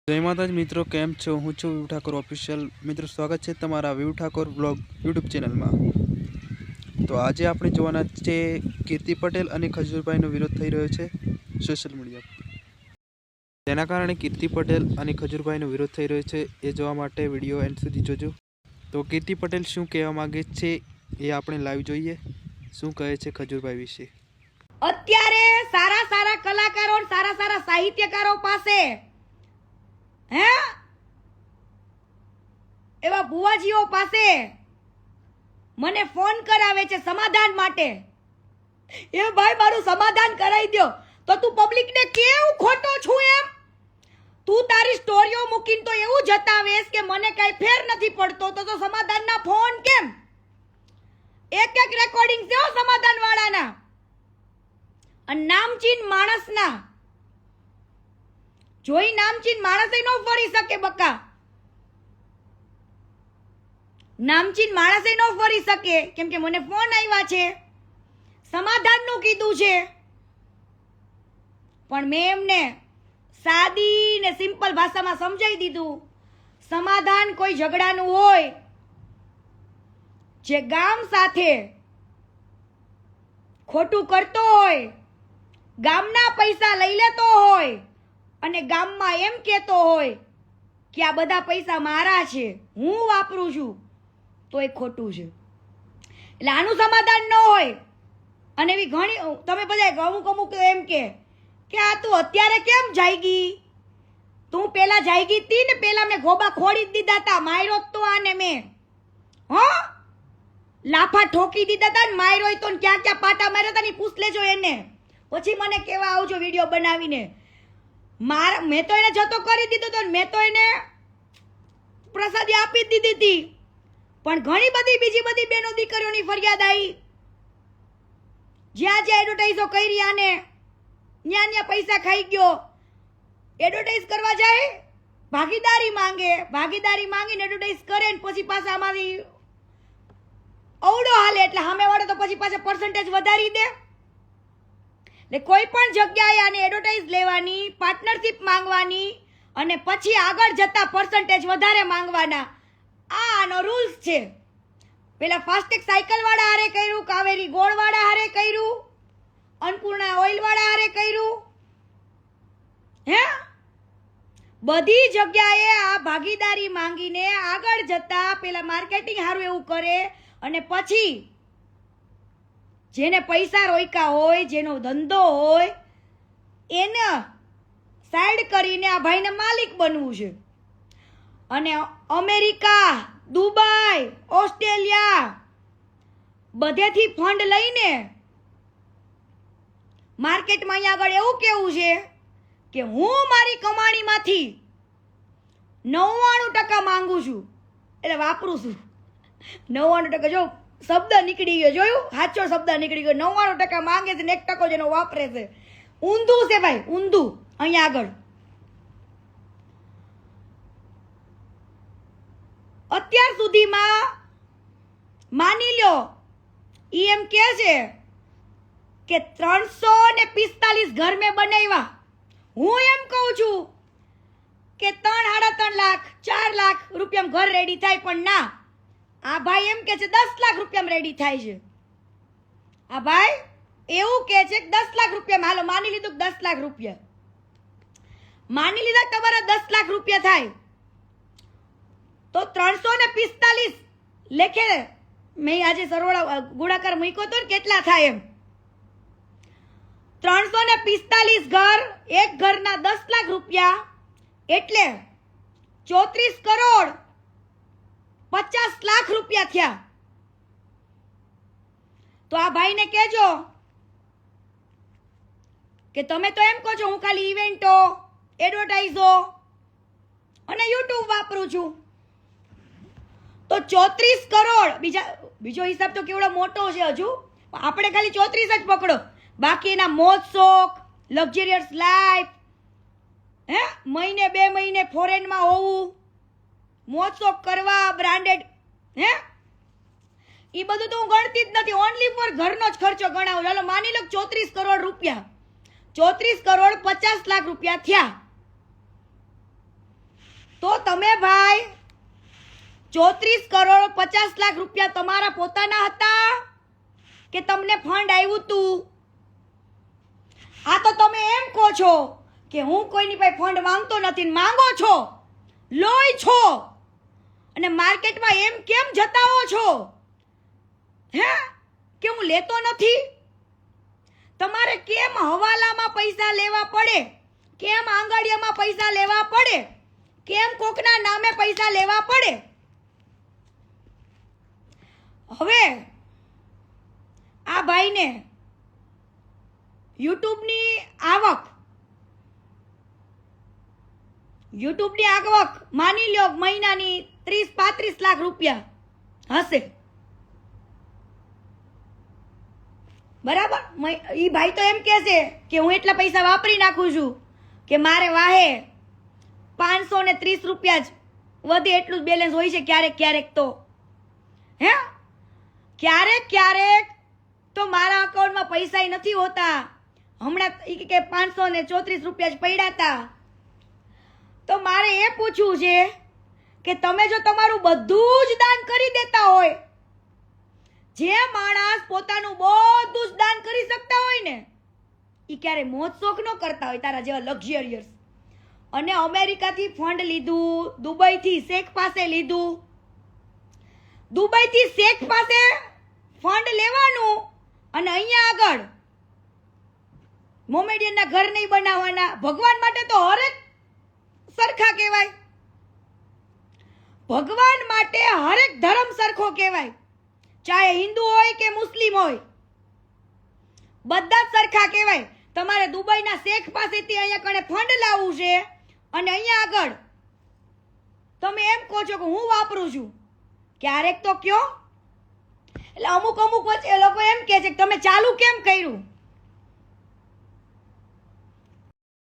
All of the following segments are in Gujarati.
જય માતાજી મિત્રો, કેમ છો? હું છું વિવ ઠાકોર ઓફિશિયલ. મિત્રો, સ્વાગત છે તમારા વિવ ઠાકોર બ્લોગ યુટ્યુબ ચેનલમાં. તો આજે આપણે જોવાના છે કીર્તિ પટેલ અને ખજૂરભાઈનો વિરોધ થઈ રહ્યો છે સોશિયલ મીડિયા પર. તેના કારણે કીર્તિ પટેલ અને ખજૂરભાઈનો વિરોધ થઈ રહ્યો છે એ જોવા માટે વિડીયો એન્ડ સુધી જોજો. તો કીર્તિ પટેલ શું કહેવા માંગે છે એ આપણે લાઈવ જોઈએ. શું કહે છે ખજૂરભાઈ વિશે. અત્યારે સારા સારા કલાકારો, સારા સારા સાહિત્યકારો પાસે એવા ભુવાજીઓ પાસે મને ફોન કરાવે છે સમાધાન માટે. એ ભાઈ મારું સમાધાન કરાવી દો. તો તું પબ્લિકને કેવું ખોટો છું એમ? તું તારી સ્ટોરીઓ મૂકીને તો એવું જતાવેશ કે મને કઈ ફેર નથી પડતો, તો સમાધાનના ફોન કેમ? એક એક રેકોર્ડિંગ છે સમાધાન વાળાના અને નામચીન માણસના. જોઈ નામચીન માણસ ન ફરી શકે બકા. નામચીન માણસ ન ફરી શકે કેમ કે મને ફોન આવ્યા છે, સમાધાનનું કીધું છે, પણ મેં એમને સાદી ને સિમ્પલ ભાષામાં સમજાવી દીધું. સમાધાન કોઈ ઝઘડાનું હોય, જે ગામ સાથે ખોટું કરતો હોય, ગામના પૈસા લઈ લેતો હોય અને ગામમાં એમ કહેતો હોય કે આ બધા પૈસા મારા છે, હું વાપરું છું, તો એ ખોટું છે. એટલે આનું સમાધાન ન હોય. અને એવી ઘણી તમે બધા અમુક એમ કે આ તું અત્યારે કેમ જાગી? તું પેલા જાગી હતી ને, પેલા મેં ગોબા ખોડી જ દીધા હતા, માર્યો તો આને મેં લાફા ઠોકી દીધા હતા ને માર્યો તો ક્યાં ક્યાં પાટા માર્યા હતા ને પૂછ લેજો એને. પછી મને કેવા આવજો વિડીયો બનાવીને. મેં તો એને જતો કરી દીધો તો, મેં તો એને પ્રસાદી આપી જ દીધી હતી, પણ ઘણી બધી બીજી બધી બેનો દીકરીઓની ફરિયાદ આવી. જ્યાં જ્યાં એડવર્ટાઈઝો કરી આને ત્યાં પૈસા ખાઈ ગયો. એડવર્ટાઈઝ કરવા જાય, ભાગીદારી માંગીને એડવર્ટાઈઝ કરે ને પછી પાછા આમાંથી અવડો હાલે એટલે સામે વાળો તો પછી પાછા પર્સન્ટેજ વધારી દે. એટલે કોઈ પણ જગ્યાએ આને એડવર્ટાઈઝ લેવાની, પાર્ટનરશિપ માંગવાની અને પછી આગળ જતા પર્સન્ટેજ વધારે માંગવાના, આ આનો રૂલ્સ છે. પેલા ફાસ્ટેગ સાયકલ વાળા હારે કર્યું, કાવેરી ગોળ વાળા હારે કર્યું, અન્નપૂર્ણા ઓઇલ વાળા હારે કર્યું. બધી જગ્યાએ આ ભાગીદારી માંગીને આગળ જતા પેલા માર્કેટિંગ હારું એવું કરે અને પછી જેને પૈસા રોક્યા હોય, જેનો ધંધો હોય, એને સાઈડ કરીને આ ભાઈને માલિક બનવું છે. અને અમેરિકા, દુબઈ, ઓસ્ટ્રેલિયા બધેથી ફંડ લઈને માર્કેટમાં અહીંયા આગળ એવું કેવું છે કે હું મારી કમાણીમાંથી 99% માંગુ છું, એટલે વાપરું છું 99%. જો શબ્દ નીકળી ગયો, જોયું? સાચો શબ્દ નીકળી ગયો. 99% માંગે છે ને 1% જેનો વાપરે છે. ઊંધું છે ભાઈ, ઊંધું. અહીંયા આગળ અત્યાર સુધીમાં માની લ્યો ઈ એમ કે છે કે 345 ઘર મેં બનાવ્યા. હું એમ કહું છું કે 3-3.5 લાખ 4 લાખ રૂપિયામાં ઘર રેડી થાય, પણ ના, આ ભાઈ એમ કે છે 10 લાખ રૂપિયામાં રેડી થાય છે. આ ભાઈ એવું કે છે કે 10 લાખ રૂપિયામાં, હાલો માની લીધું કે 10 લાખ રૂપિયા, માની લીધા તમારા 10 લાખ રૂપિયા થાય તો 345 લેખે મેં આજે સરવાળા ગુણાકાર મૂક્યો તો ને કેટલા થાય એમ. 345 ઘર, એક ઘરના 10 લાખ રૂપિયા એટલે 34 કરોડ 50 લાખ રૂપિયા થયા. તો આ ભાઈને કહેજો કે તમે તો એમ કહો છો હું ખાલી ઇવેન્ટો, એડવર્ટાઈઝો અને યુટ્યુબ વાપરું છું, તો 34 કરોડ બીજો હિસાબ તો કેવડો મોટો છે હજુ. આપણે ખાલી 34 જ પકડો, બાકી એના મોજ શોખ, લક્ઝરિયસ લાઈફ, મહિને 2 મહિને ફોરેનમાં હોવું, મોજ શોખ કરવા, બ્રાન્ડેડ, એ બધું તો હું ગણતી જ નથી. ઓનલી ફોર ઘરનો જ ખર્ચો ગણાવું. ચાલો માની લો 34 કરોડ રૂપિયા, 34 કરોડ 50 લાખ રૂપિયા થયા. તો તમે ભાઈ 34 કરોડ 50 લાખ રૂપિયા તમારા પોતાના હતા કે તમને ફંડ આવ્યું તું? આ તો તમે એમ કહો છો કે હું કોઈની પાસે ફંડ માંગતો નથી ને માંગો છો, લોય છો અને માર્કેટમાં એમ કેમ જતાવો છો હે કે હું લેતો નથી? તમારે કેમ હવાલામાં પૈસા લેવા પડે, કેમ આંગળીયામાં પૈસા લેવા પડે, કેમ કોકના નામે પૈસા લેવા પડે? હવે આ ભાઈને યુટ્યુબની આવક માની લ્યો મહિનાની 30-35 લાખ રૂપિયા હશે, બરાબર? ઈ ભાઈ તો એમ કહે છે કે હું એટલા પૈસા વાપરી નાખું છું કે મારે વાહે 530 રૂપિયા જ વધે એટલું જ બેલેન્સ હોય છે ક્યારેક તો હે ક્યારેક તો મારા અકાઉન્ટમાં પૈસા નથી હોતા. હમણાં કે 534 રૂપિયા જ પડ્યા હતા. તો મારે એ પૂછવું છે કે તમે જો તમારું બધું જ દાન કરી દેતા હોય, જે માણસ પોતાનું બધું જ દાન કરી શકતા હોય ને એ ક્યારે મોજ શોખ ન કરતા હોય તારા જેવા લક્ઝરિયસ. અને અમેરિકાથી ફંડ લીધું, દુબઈથી શેખ પાસે લીધું, દુબઈથી શેખ પાસે ફંડ લેવાનું અને અહીંયા આગળ મોમેડિયનના ઘર નહીં બનાવવાના. ભગવાન માટે તો હરેક સરખા કહેવાય, ભગવાન માટે હરેક ધર્મ સરખો કહેવાય, ચાહે હિન્દુ હોય કે મુસ્લિમ હોય, બધા જ સરખા કહેવાય. તમારે દુબઈના શેખ પાસેથી અહીંયા કણે ફંડ લાવવું છે અને અહીંયા આગળ તમે એમ કહો છો કે હું વાપરું છું, ક્યારેક તો કયો. એટલે અમુક વચ્ચે એ લોકો એમ કહે છે કે તમે ચાલુ કેમ કર્યું?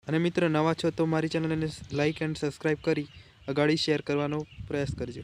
અને મિત્રો નવા છો તો મારી ચેનલને લાઈક એન્ડ સબસ્ક્રાઈબ કરી અગાડી શેર કરવાનો પ્રયાસ કરજો.